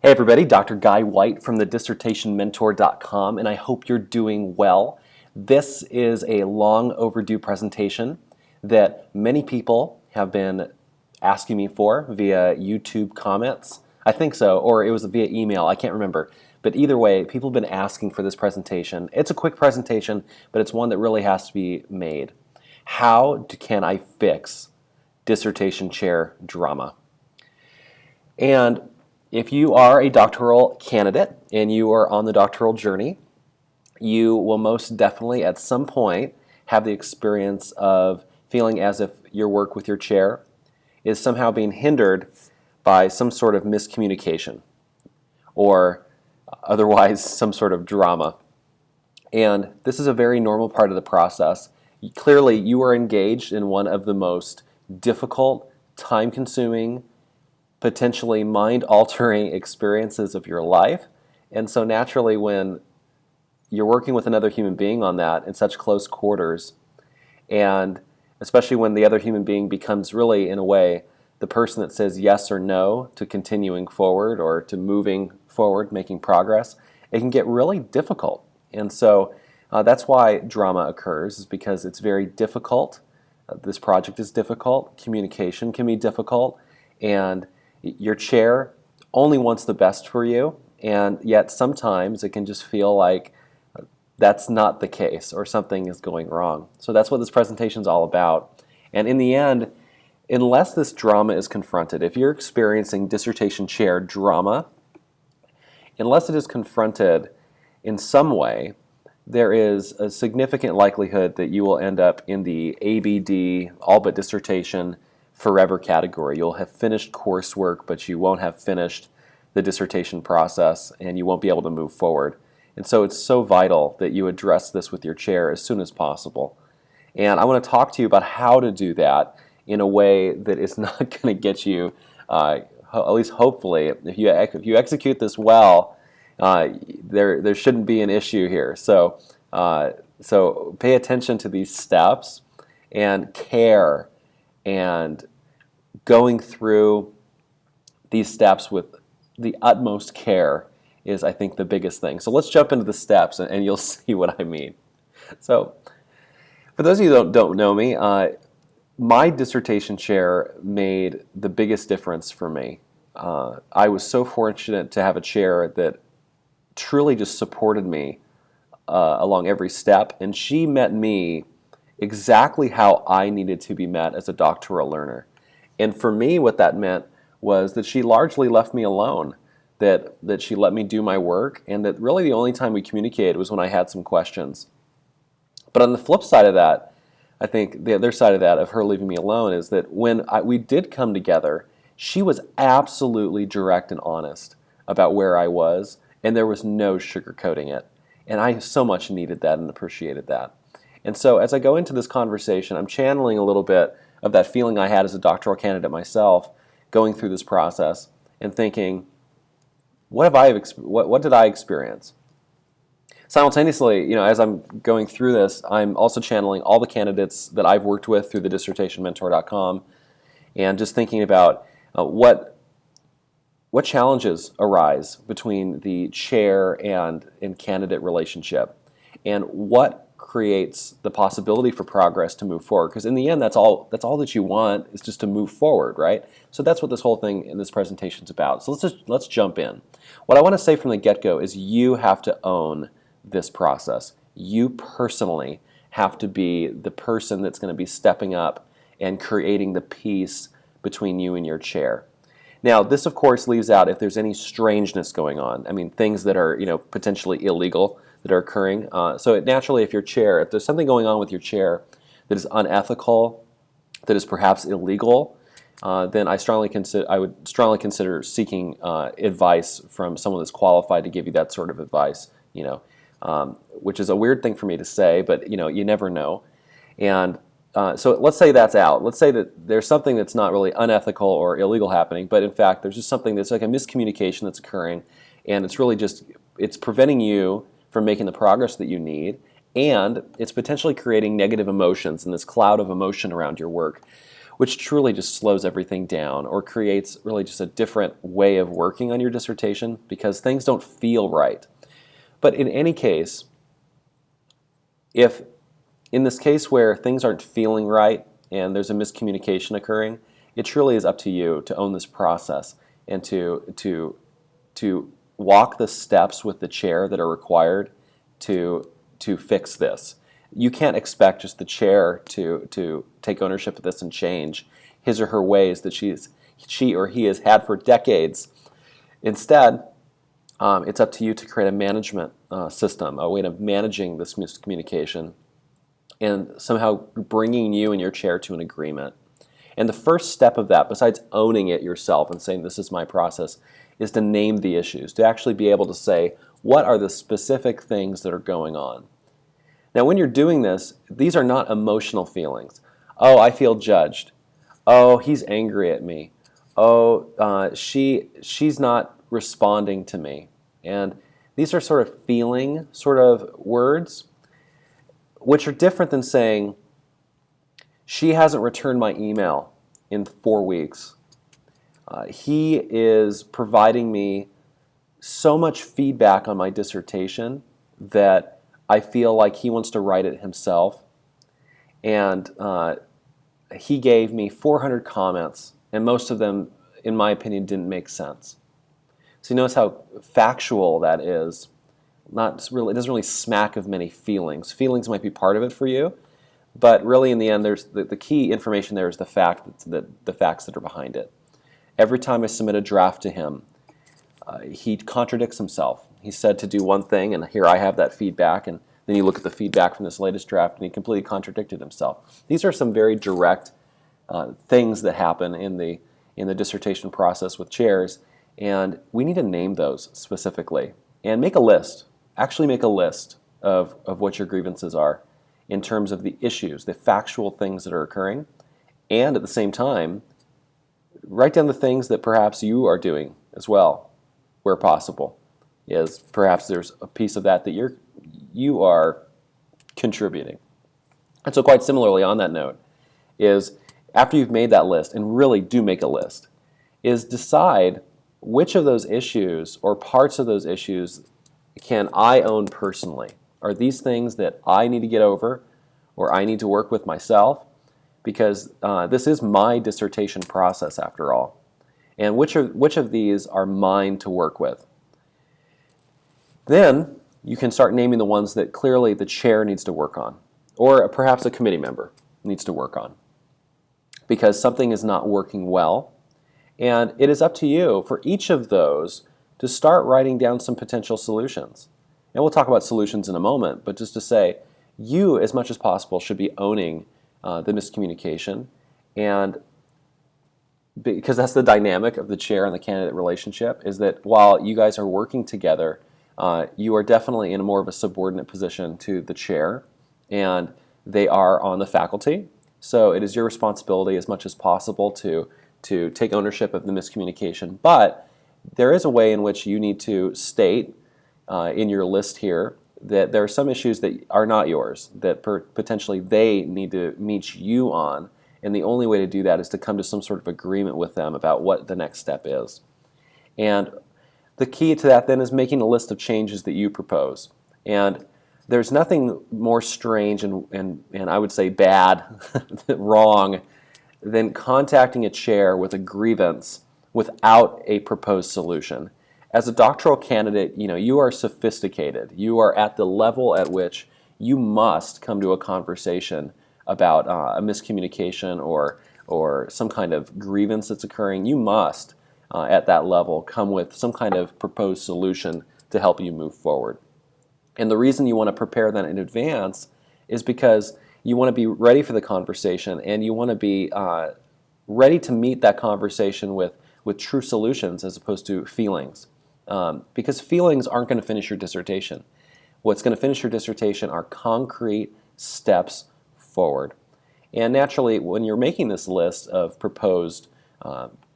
Hey everybody, Dr. Guy White from the DissertationMentor.com, and I hope you're doing well. This is a long overdue presentation that many people have been asking me for via YouTube comments. I think so, or it was via email, I can't remember. But either way, people have been asking for this presentation. It's a quick presentation, but it's one that really has to be made. Can I fix dissertation chair drama? And if you are a doctoral candidate and you are on the doctoral journey, you will most definitely at some point have the experience of feeling as if your work with your chair is somehow being hindered by some sort of miscommunication or otherwise some sort of drama. And this is a very normal part of the process. Clearly, you are engaged in one of the most difficult, time-consuming, potentially mind-altering experiences of your life. And so naturally, when you're working with another human being on that in such close quarters, and especially when the other human being becomes really, in a way, the person that says yes or no to continuing forward or to moving forward, making progress, it can get really difficult. And so that's why drama occurs, is because it's very difficult. This project is difficult. Communication can be difficult. And your chair only wants the best for you, and yet sometimes it can just feel like that's not the case or something is going wrong. So that's what this presentation is all about. And in the end, unless this drama is confronted, if you're experiencing dissertation chair drama, unless it is confronted in some way, there is a significant likelihood that you will end up in the ABD, all but dissertation, forever category. You'll have finished coursework, but you won't have finished the dissertation process, and you won't be able to move forward. And so it's so vital that you address this with your chair as soon as possible. And I want to talk to you about how to do that in a way that is not going to get you, at least hopefully, if you execute this well, there shouldn't be an issue here. So pay attention to these steps and care, and going through these steps with the utmost care is, I think, the biggest thing. So let's jump into the steps, and you'll see what I mean. So for those of you that don't know me, my dissertation chair made the biggest difference for me. I was so fortunate to have a chair that truly just supported me along every step, and she met me exactly how I needed to be met as a doctoral learner. And for me, what that meant was that she largely left me alone, that she let me do my work, and that really the only time we communicated was when I had some questions. But on the flip side of that, I think the other side of that, of her leaving me alone, is that when we did come together, she was absolutely direct and honest about where I was, and there was no sugarcoating it. And I so much needed that and appreciated that. And so as I go into this conversation, I'm channeling a little bit of that feeling I had as a doctoral candidate myself, going through this process and thinking, what did I experience? Simultaneously, as I'm going through this, I'm also channeling all the candidates that I've worked with through the DissertationMentor.com, and just thinking about what challenges arise between the chair and candidate relationship, and what creates the possibility for progress to move forward. Because in the end, that's all that you want, is just to move forward, right? So that's what this whole thing in this presentation is about. So let's jump in. What I want to say from the get-go is you have to own this process. You personally have to be the person that's going to be stepping up and creating the peace between you and your chair. Now, this of course leaves out if there's any strangeness going on. I mean, things that are potentially illegal that are occurring. So naturally, if there's something going on with your chair that is unethical, that is perhaps illegal, then I would strongly consider seeking advice from someone that's qualified to give you that sort of advice. Which is a weird thing for me to say, but you never know. And so let's say that's out. Let's say that there's something that's not really unethical or illegal happening, but in fact there's just something that's like a miscommunication that's occurring, and it's really just, it's preventing you from making the progress that you need, and it's potentially creating negative emotions and this cloud of emotion around your work. which truly just slows everything down or creates really just a different way of working on your dissertation because things don't feel right. But in any case, if in this case where things aren't feeling right and there's a miscommunication occurring, it truly is up to you to own this process and to walk the steps with the chair that are required to fix this. You can't expect just the chair to take ownership of this and change his or her ways that she or he has had for decades. Instead, it's up to you to create a management system, a way of managing this miscommunication and somehow bringing you and your chair to an agreement. And the first step of that, besides owning it yourself and saying this is my process, is to name the issues, to actually be able to say what are the specific things that are going on. Now when you're doing this, these are not emotional feelings. Oh, I feel judged. Oh, he's angry at me. Oh, she's not responding to me. And these are sort of feeling sort of words, which are different than saying, she hasn't returned my email in 4 weeks. He is providing me so much feedback on my dissertation that I feel like he wants to write it himself. And he gave me 400 comments, and most of them, in my opinion, didn't make sense. So you notice how factual that is. Not really, it doesn't really smack of many feelings. Feelings might be part of it for you, but really in the end, there's the key information there is the facts that are behind it. Every time I submit a draft to him, he contradicts himself. He said to do one thing, and here I have that feedback, and then you look at the feedback from this latest draft, and he completely contradicted himself. These are some very direct things that happen in the dissertation process with chairs, and we need to name those specifically and make a list. Actually make a list of what your grievances are in terms of the issues, the factual things that are occurring, and at the same time, write down the things that perhaps you are doing as well, where possible. Is perhaps there's a piece of that you are contributing. And so quite similarly on that note is after you've made that list, and really do make a list, is decide which of those issues or parts of those issues can I own personally. Are these things that I need to get over or I need to work with myself? Because this is my dissertation process after all. And which of these are mine to work with? Then you can start naming the ones that clearly the chair needs to work on, or perhaps a committee member needs to work on, because something is not working well. And it is up to you for each of those to start writing down some potential solutions. And we'll talk about solutions in a moment, but just to say, you, as much as possible, should be owning the miscommunication, and because that's the dynamic of the chair and the candidate relationship, is that while you guys are working together, you are definitely in more of a subordinate position to the chair, and they are on the faculty. So it is your responsibility as much as possible to take ownership of the miscommunication. But there is a way in which you need to state in your list here that there are some issues that are not yours, that potentially they need to meet you on, and the only way to do that is to come to some sort of agreement with them about what the next step is. And the key to that then is making a list of changes that you propose. And there's nothing more strange and I would say bad, wrong, than contacting a chair with a grievance without a proposed solution. As a doctoral candidate, you are sophisticated. You are at the level at which you must come to a conversation about a miscommunication or some kind of grievance that's occurring. You must, at that level, come with some kind of proposed solution to help you move forward. And the reason you want to prepare that in advance is because you want to be ready for the conversation, and you want to be ready to meet that conversation with true solutions as opposed to feelings. Because feelings aren't going to finish your dissertation. What's going to finish your dissertation are concrete steps forward. And naturally, when you're making this list of proposed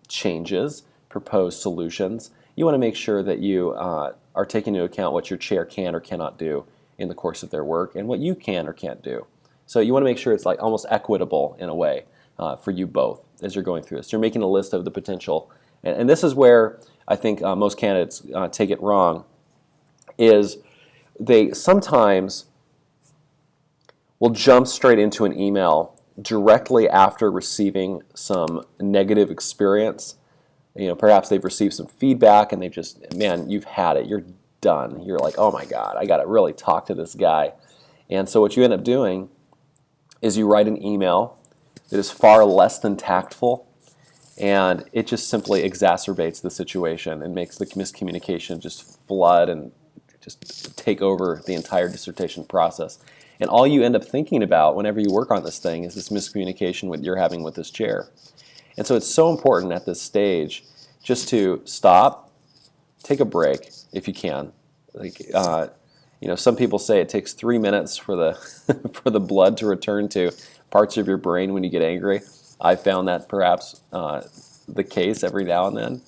changes, proposed solutions, you want to make sure that you are taking into account what your chair can or cannot do in the course of their work and what you can or can't do. So you want to make sure it's like almost equitable in a way, for you both as you're going through this. You're making a list of the potential. And this is where I think most candidates take it wrong, is they sometimes will jump straight into an email directly after receiving some negative experience. Perhaps they've received some feedback and they just, man, you've had it, you're done. You're like, oh my God, I got to really talk to this guy. And so what you end up doing is you write an email that is far less than tactful, and it just simply exacerbates the situation and makes the miscommunication just flood and just take over the entire dissertation process. And all you end up thinking about whenever you work on this thing is this miscommunication you're having with this chair. And so it's so important at this stage just to stop, take a break if you can. Some people say it takes 3 minutes for the for the blood to return to parts of your brain when you get angry. I've found that perhaps the case every now and then,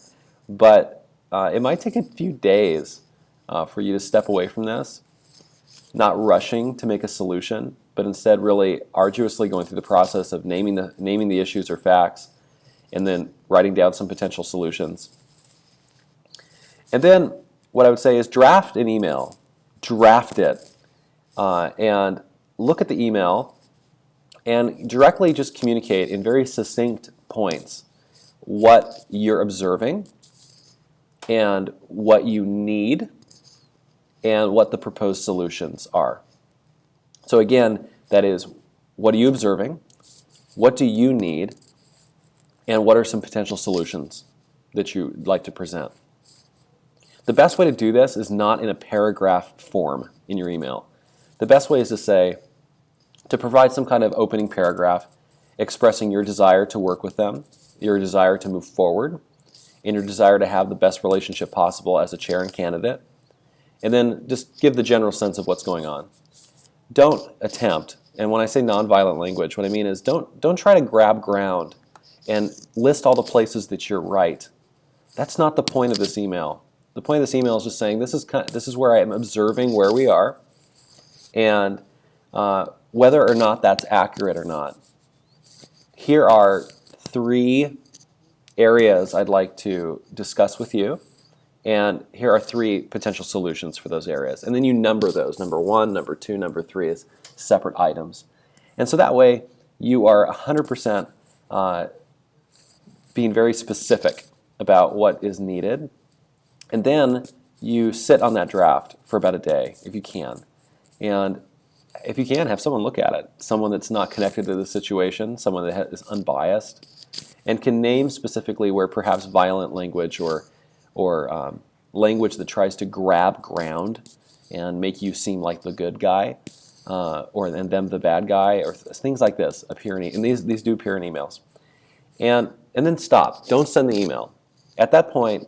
but it might take a few days for you to step away from this, not rushing to make a solution, but instead really arduously going through the process of naming the issues or facts, and then writing down some potential solutions. And then what I would say is draft an email. Draft it. And look at the email and directly just communicate in very succinct points what you're observing and what you need and what the proposed solutions are. So again, that is, what are you observing? What do you need? And what are some potential solutions that you'd like to present? The best way to do this is not in a paragraph form in your email. The best way is to provide some kind of opening paragraph expressing your desire to work with them, your desire to move forward, and your desire to have the best relationship possible as a chair and candidate. And then just give the general sense of what's going on. Don't attempt, and when I say nonviolent language, what I mean is don't try to grab ground and list all the places that you're right. That's not the point of this email. The point of this email is just saying this is where I am observing where we are, and whether or not that's accurate or not. Here are 3 areas I'd like to discuss with you, and here are 3 potential solutions for those areas. And then you number those, number 1, number 2, number 3 as separate items. And so that way you are 100% being very specific about what is needed. And then you sit on that draft for about a day, if you can. And if you can, have someone look at it. Someone that's not connected to the situation, someone that is unbiased, and can name specifically where perhaps violent language or language that tries to grab ground and make you seem like the good guy, and them the bad guy, or things like this appear and these do appear in emails. And then stop. Don't send the email. At that point,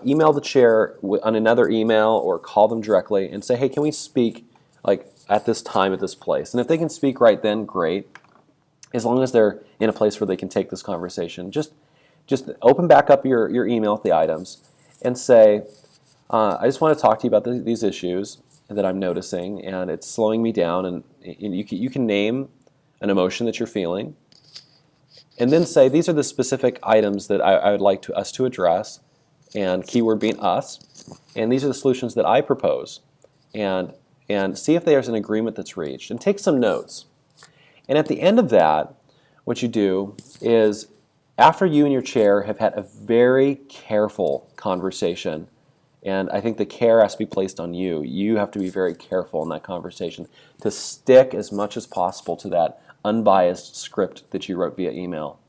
email the chair on another email or call them directly and say, hey, can we speak at this time at this place? And if they can speak right then, great. As long as they're in a place where they can take this conversation, just open back up your email with the items and say, I just want to talk to you about these issues that I'm noticing, and it's slowing me down. And you can name an emotion that you're feeling, and then say, these are the specific items that I would like us to address, and keyword being us, and these are the solutions that I propose, and see if there's an agreement that's reached, and take some notes. And at the end of that, what you do is, after you and your chair have had a very careful conversation, and I think the care has to be placed on you. You have to be very careful in that conversation to stick as much as possible to that unbiased script that you wrote via email.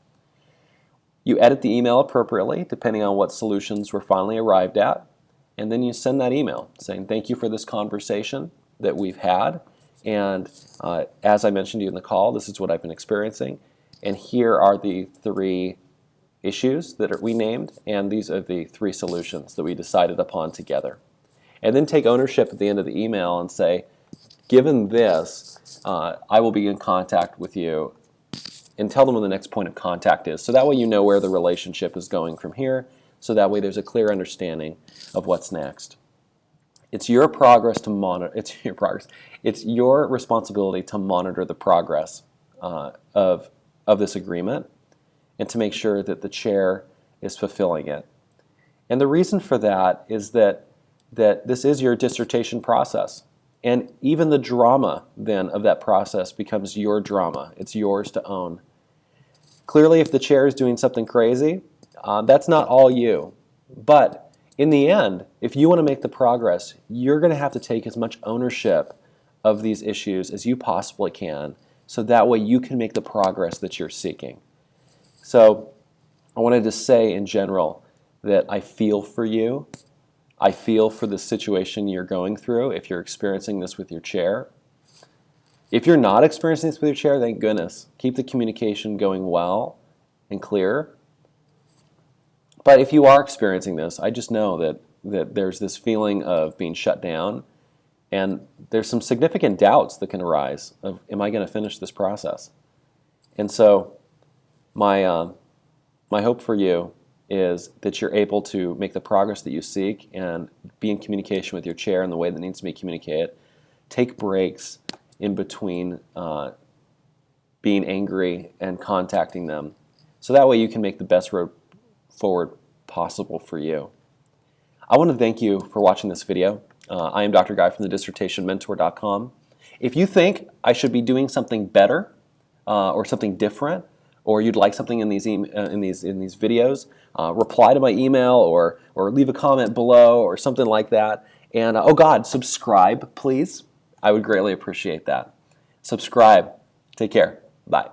You edit the email appropriately, depending on what solutions were finally arrived at, and then you send that email saying, thank you for this conversation that we've had, and as I mentioned to you in the call, this is what I've been experiencing, and here are the 3 issues that we named, and these are the 3 solutions that we decided upon together. And then take ownership at the end of the email and say, given this, I will be in contact with you, and tell them when the next point of contact is. So that way you know where the relationship is going from here, so that way there's a clear understanding of what's next. It's your progress to monitor. It's your progress. It's your responsibility to monitor the progress of of this agreement and to make sure that the chair is fulfilling it. And the reason for that is that this is your dissertation process. And even the drama then of that process becomes your drama. It's yours to own. Clearly, if the chair is doing something crazy, that's not all you. But in the end, if you want to make the progress, you're going to have to take as much ownership of these issues as you possibly can, so that way you can make the progress that you're seeking. So I wanted to say in general that I feel for you. I feel for the situation you're going through if you're experiencing this with your chair. If you're not experiencing this with your chair, thank goodness. Keep the communication going well and clear. But if you are experiencing this, I just know that there's this feeling of being shut down, and there's some significant doubts that can arise of, am I going to finish this process? And so my hope for you is that you're able to make the progress that you seek and be in communication with your chair in the way that needs to be communicated. Take breaks in between being angry and contacting them, so that way you can make the best road forward possible for you. I want to thank you for watching this video. I am Dr. Guy from the DissertationMentor.com. If you think I should be doing something better or something different, or you'd like something in these videos, reply to my email or leave a comment below or something like that. And oh God, subscribe, please. I would greatly appreciate that. Subscribe. Take care. Bye.